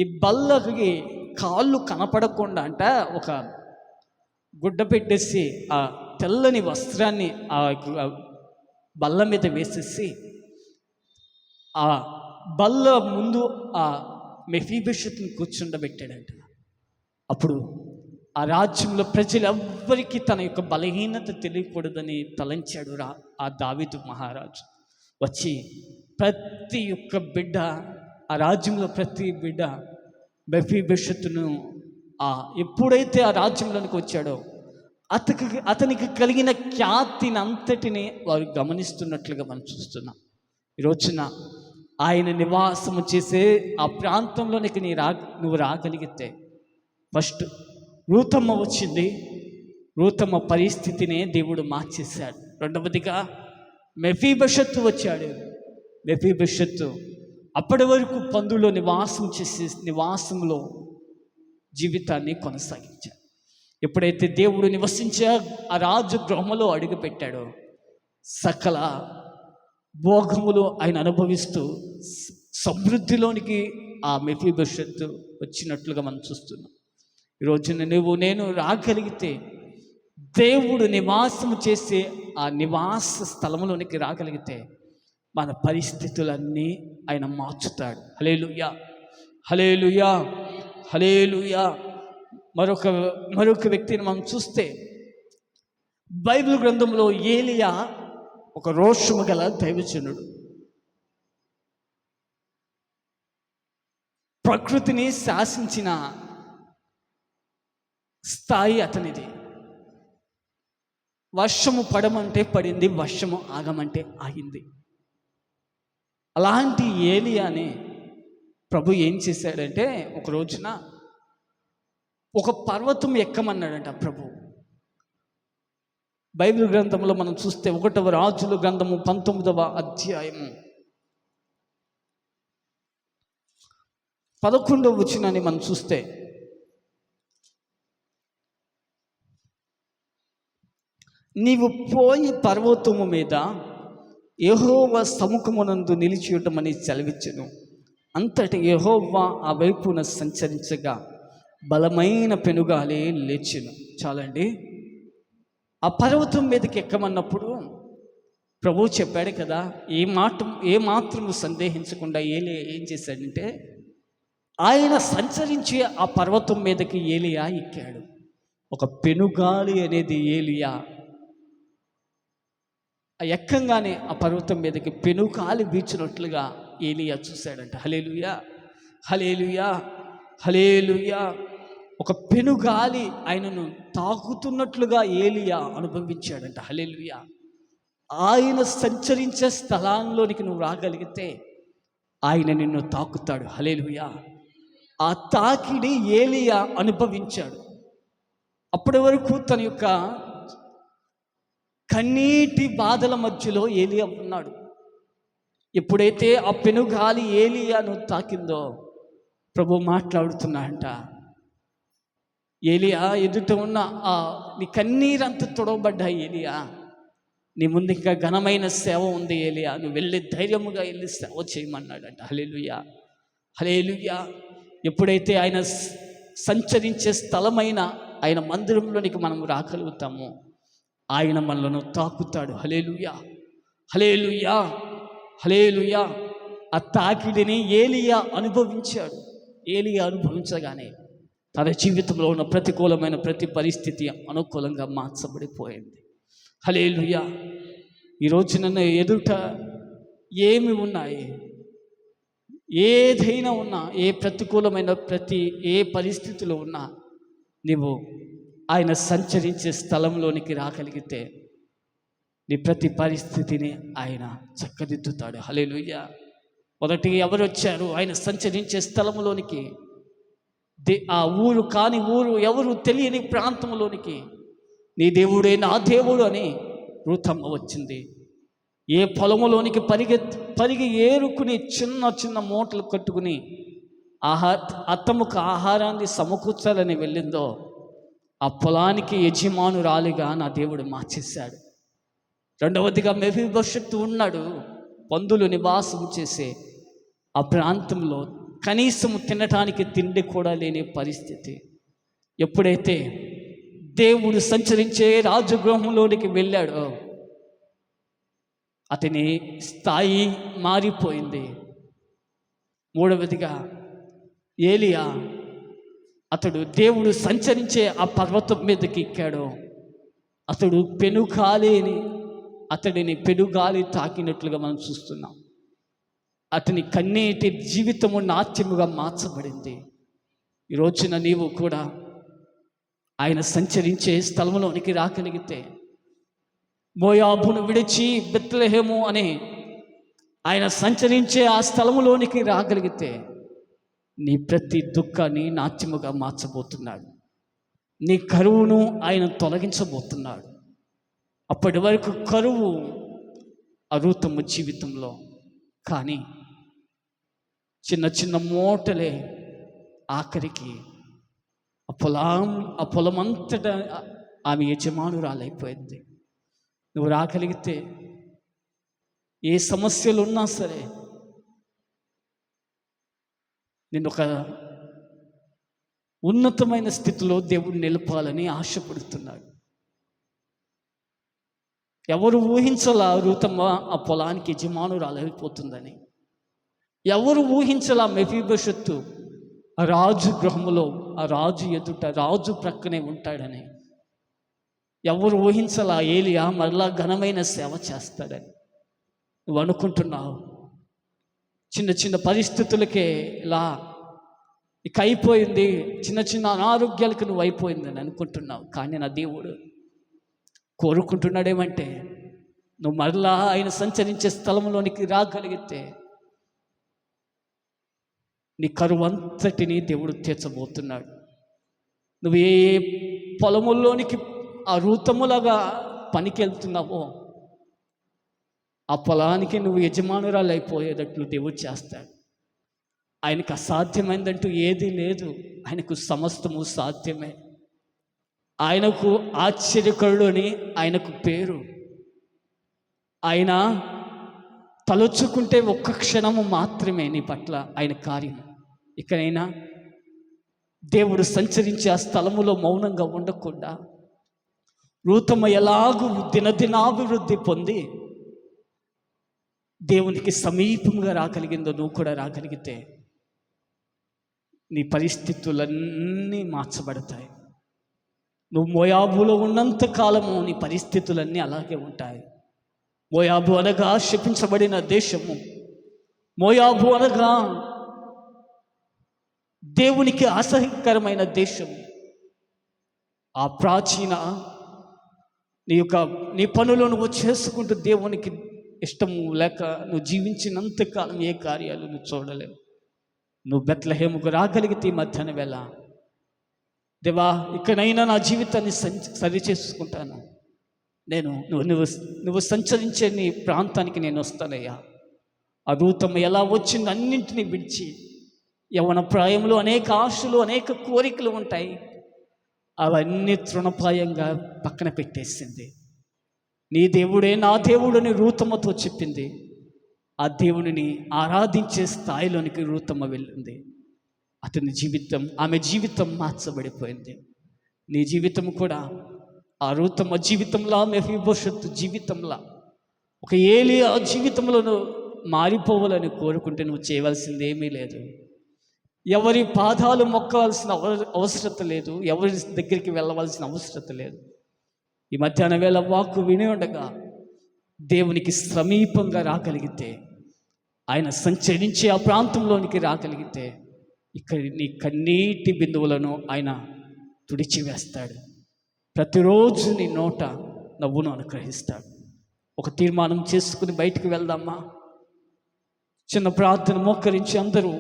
ఈ బల్లకి కాళ్ళు కనపడకుండా అంట ఒక గుడ్డ పెట్టేసి ఆ తెల్లని వస్త్రాన్ని ఆ బల్ల మీద వేసేసి ఆ బల్ల ముందు ఆ మెఫీబోషెతుని కూర్చుండబెట్టాడంట. అప్పుడు ఆ రాజ్యంలో ప్రజలెవ్వరికీ తన యొక్క బలహీనత తెలియకూడదని తలంచాడు ఆ దావీదు మహారాజు. వచ్చి ప్రతి ఒక్క బిడ్డ, ఆ రాజ్యంలో ప్రతి బిడ్డ మెఫీబోషెతును ఎప్పుడైతే ఆ రాజ్యంలోనికి వచ్చాడో అతనికి కలిగిన ఖ్యాతిని అంతటిని వారు గమనిస్తున్నట్లుగా మనం చూస్తున్నాం. ఈ రోజున ఆయన నివాసము చేసే ఆ ప్రాంతంలోనికి నువ్వు రాగలిగితే, ఫస్ట్ రూతమ్మ వచ్చింది, రూతమ్మ పరిస్థితిని దేవుడు మార్చేశాడు. రెండవదిగా మెఫీబోషెతు వచ్చాడు. మెఫీబోషెతు అప్పటి వరకు పందులో నివాసం చేసే నివాసంలో జీవితాన్ని కొనసాగించాడు. ఎప్పుడైతే దేవుడు నివసించే ఆ రాజు గృహములో అడుగుపెట్టాడో, సకల భోగములు ఆయన అనుభవిస్తూ సమృద్ధిలోనికి ఆ మెఫీబోషెతు వచ్చినట్లుగా మనం చూస్తున్నాం. ఈరోజు నేను రాగలిగితే, దేవుడు నివాసము చేసే ఆ నివాస స్థలంలోనికి రాగలిగితే మన పరిస్థితులన్నీ ఆయన మార్చుతాడు. హల్లెలూయా, హల్లెలూయా, హల్లెలూయా. మరొక వ్యక్తిని మనం చూస్తే, బైబిల్ గ్రంథంలో ఏలియా ఒక రోషము గల దైవజనుడు. ప్రకృతిని శాసించిన స్థాయి అతనిది. వర్షము పడమంటే పడింది, వర్షము ఆగమంటే ఆగింది. అలాంటి ఏలియాని ప్రభు ఏం చేశాడంటే, ఒక రోజున ఒక పర్వతం ఎక్కమన్నాడంట ప్రభు. బైబిల్ గ్రంథంలో మనం చూస్తే 1వ రాజుల గ్రంథము 19వ అధ్యాయము 11వ వచనాన్ని మనం చూస్తే, నీవు పోయి పర్వతము మీద యెహోవా సముఖమునందు నిలిచియుటమని సెలవిచ్చెను. అంతటి యెహోవా ఆ వైపున సంచరించగా బలమైన పెనుగాలి లేచెను. చాలండి. ఆ పర్వతం మీదకి ఎక్కమన్నప్పుడు ప్రభువు చెప్పాడు కదా, ఏ మాత్రము సందేహించకుండా ఏం చేశాడంటే, ఆయన సంచరించి ఆ పర్వతం మీదకి ఏలియా ఎక్కాడు. ఒక పెనుగాలి అనేది ఏలియా ఎక్కంగానే ఆ పర్వతం మీదకి పెనుగాలి వీచినట్లుగా ఏలియా చూశాడంట. హల్లెలూయా, హల్లెలూయా, హల్లెలూయా. ఒక పెనుగాలి ఆయనను తాకుతున్నట్లుగా ఏలియా అనుభవించాడంట. హల్లెలూయా. ఆయన సంచరించే స్థలాల్లోనికి నువ్వు రాగలిగితే ఆయన నిన్ను తాకుతాడు. హల్లెలూయా. ఆ తాకిడి ఏలియా అనుభవించాడు. అప్పటి వరకు తన యొక్క కన్నీటి బాధల మధ్యలో ఏలియా ఉన్నాడు. ఎప్పుడైతే ఆ పెనుగాలి ఏలియాను తాకిందో ప్రభు మాట్లాడుతున్నాడంట, ఏలియా ఎదుట ఉన్న నీ కన్నీరంతా తొడవబడ్డా ఏలియా, నీ ముందు ఇంకా ఘనమైన సేవ ఉంది ఏలియా, నువ్వు వెళ్ళి ధైర్యముగా వెళ్ళి సేవ చేయమన్నాడంట. హల్లెలూయా, హల్లెలూయా. ఎప్పుడైతే ఆయన సంచరించే స్థలమైన ఆయన మందిరంలోనికి మనం రాగలుగుతామో ఆయన మనలను తాకుతాడు. హల్లెలూయా, హల్లెలూయా, హల్లెలూయా. ఆ తాకిడిని ఏలియా అనుభవించాడు. ఏలియా అనుభవించగానే తన జీవితంలో ఉన్న ప్రతికూలమైన ప్రతి పరిస్థితి అనుకూలంగా మార్చబడిపోయింది. హల్లెలూయా. ఈరోజు నన్ను ఎదుట ఏమి ఉన్నాయి, ఏదైనా ఉన్నా, ఏ ప్రతికూలమైన ఏ పరిస్థితిలో ఉన్నా నీవు ఆయన సంచరించే స్థలంలోనికి రాగలిగితే నీ ప్రతి పరిస్థితిని ఆయన చక్కదిద్దుతాడు. హల్లెలూయా. మొదటి ఎవరు వచ్చారు ఆయన సంచరించే స్థలంలోనికి? ఆ ఊరు కాని ఊరు, ఎవరు తెలియని ప్రాంతంలోనికి నీ దేవుడే నా దేవుడు అని రూతమ్మ వచ్చింది. ఏ పొలములోనికి పరిగి ఏరుకుని చిన్న చిన్న మూటలు కట్టుకుని అత్తముకు ఆహారాన్ని సమకూర్చాలని వెళ్ళిందో ఆ పొలానికి యజమానురాలిగా నా దేవుడు మార్చేశాడు. రెండవదిగా మెఫీబోషెతు ఉన్నాడు, పందులు నివాసం చేసే ఆ ప్రాంతంలో కనీసం తినటానికి తిండి కూడా లేని పరిస్థితి. ఎప్పుడైతే దేవుడు సంచరించే రాజగృహంలోనికి వెళ్ళాడో అతని స్థాయి మారిపోయింది. మూడవదిగా ఏలియా, అతడు దేవుడు సంచరించే ఆ పర్వతం మీదకి ఎక్కాడు. అతడు అతడిని పెనుగాలి తాకినట్లుగా మనం చూస్తున్నాం. అతని కన్నీటి జీవితము నాట్యముగా మార్చబడింది. ఈ రోజున నీవు కూడా ఆయన సంచరించే స్థలంలోనికి రాగలిగితే, మోయాబును విడిచి బెత్లెహేము అని ఆయన సంచరించే ఆ స్థలంలోనికి రాగలిగితే నీ ప్రతి దుఃఖాన్ని నాట్యముగా మార్చబోతున్నాడు. నీ కరువును ఆయన తొలగించబోతున్నాడు. అప్పటి వరకు కరువు అరుతమ్మ జీవితంలో, కానీ చిన్న చిన్న మూటలే ఆఖరికి ఆ పొలమంతటా ఆమె యజమానురాలైపోయింది. నువ్వు రాగలిగితే ఏ సమస్యలు ఉన్నా సరే నేను ఒక ఉన్నతమైన స్థితిలో దేవుడు నిలపాలని ఆశపడుతున్నాడు. ఎవరు ఊహించలా రూతమ్మ ఆ పొలానికి యజమానురాలైపోతుందని? ఎవరు ఊహించలా మెఫీబోషెతు ఆ రాజు గృహములో ఆ రాజు ఎదుట రాజు ప్రక్కనే ఉంటాడని? ఎవరు ఊహించలా ఏలియా మరలా ఘనమైన సేవ చేస్తాడని? నువ్వు అనుకుంటున్నావు చిన్న చిన్న పరిస్థితులకే ఇలా ఇక అయిపోయింది, చిన్న చిన్న అనారోగ్యాలకు నువ్వు అయిపోయిందని అనుకుంటున్నావు. కానీ నా దేవుడు కోరుకుంటున్నాడేమంటే, నువ్వు మరలా ఆయన సంచరించే స్థలంలోనికి రాగలిగితే నీ కరువు అంతటిని దేవుడు తీర్చబోతున్నాడు. నువ్వు ఏ పొలముల్లోనికి ఆ రూతములాగా పనికి వెళ్తున్నావో ఆ పొలానికి నువ్వు యజమానురాలు అయిపోయేటట్లు దేవుడు చేస్తాడు. ఆయనకు అసాధ్యమైందంటూ ఏదీ లేదు. ఆయనకు సమస్తము సాధ్యమే. ఆయనకు ఆశ్చర్యకరుడు అని ఆయనకు పేరు. ఆయన తలుచుకుంటే ఒక్క క్షణము మాత్రమే నీ పట్ల ఆయన కార్యం. ఇకనైనా దేవుడు సంచరించే ఆ స్థలములో మౌనంగా ఉండకుండా రూతమ్మ ఎలాగూ దినదినాభివృద్ధి పొంది దేవునికి సమీపంగా రాగలిగిందో నువ్వు కూడా రాగలిగితే నీ పరిస్థితులన్నీ మార్చబడతాయి. నువ్వు మోయాబులో ఉన్నంత కాలము నీ పరిస్థితులన్నీ అలాగే ఉంటాయి. మోయాబు అనగా శపించబడిన దేశము. మోయాబు అనగా దేవునికి అసహ్యకరమైన దేశము. ఆ ప్రాచీన నీ పనులు నువ్వు చేసుకుంటూ దేవునికి ఇష్టము లేక నువ్వు జీవించినంత కాలం ఏ కార్యాలు నువ్వు చూడలేవు. నువ్వు బెత్లెహేముకు రాగలిగితే ఈ మధ్యాహ్న వేళ, దేవా ఇకనైనా నా జీవితాన్ని సరి చేసుకుంటాను, నేను నువ్వు సంచరించే నీ ప్రాంతానికి నేను వస్తానయ్యా. ఆ రూతమ్మ ఎలా వచ్చింది అన్నింటినీ విడిచి, యవ్వన ప్రాయంలో అనేక ఆశలు అనేక కోరికలు ఉంటాయి, అవన్నీ తృణప్రాయంగా పక్కన పెట్టేసింది. నీ దేవుడే నా దేవుడని రూతమ్మతో చెప్పింది. ఆ దేవుడిని ఆరాధించే స్థాయిలోనికి రూతమ్మ వెళ్ళింది. ఆమె జీవితం మార్చబడిపోయింది. నీ జీవితం కూడా ఆ రూతమ్మ జీవితంలో, మెఫీబోషెతు జీవితంలో, ఒక ఏలియా జీవితంలో నువ్వు మారిపోవాలని కోరుకుంటే నువ్వు చేయవలసింది ఏమీ లేదు. ఎవరి పాదాలు మొక్కవలసిన అవసరత లేదు. ఎవరి దగ్గరికి వెళ్ళవలసిన అవసరత లేదు. ఈ మధ్యాహ్న వేళ వాక్కు విని ఉండగా దేవునికి సమీపంగా రాగలిగితే, ఆయన సంచరించే ఆ ప్రాంతంలోనికి రాగలిగితే, ఇక్కడ నీ కన్నీటి బిందువులను ఆయన తుడిచివేస్తాడు. ప్రతిరోజు నీ నోట నవ్వును అనుగ్రహిస్తాడు. ఒక తీర్మానం చేసుకుని బయటికి వెళ్దామా? చిన్న ప్రార్థన మోకరించి అందరూ